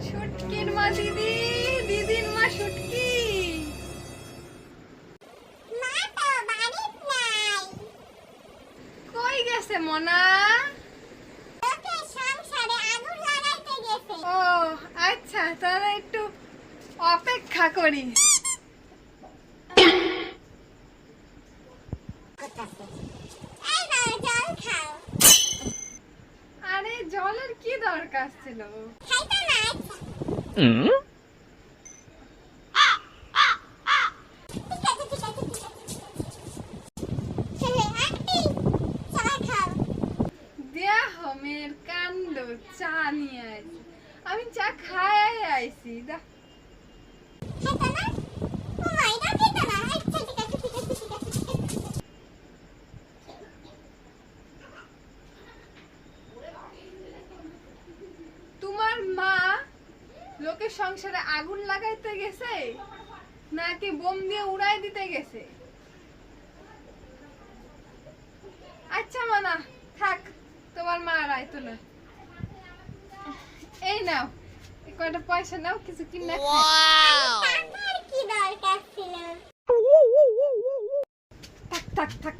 শুটকির মা দিদি, দিদির মা শুটকি। কই গেছে মনা? ও আচ্ছা, তাহলে একটু অপেক্ষা করি। আরে জলের কি দরকার ছিল? মেয়ের কাণ্ড, চা নিয়ে আইছি। আমি চা খাই আইছি। তোমার মা লোকের সংসারে আগুন লাগাইতে গেছে নাকি বোম দিয়ে উড়াই দিতে গেছে? আচ্ছা মানা থাক, তোমার মা আর আইতো না। এই নাও, কয়টা পয়সা নাও, কিছু কিনে খাও। থাক থাক থাক।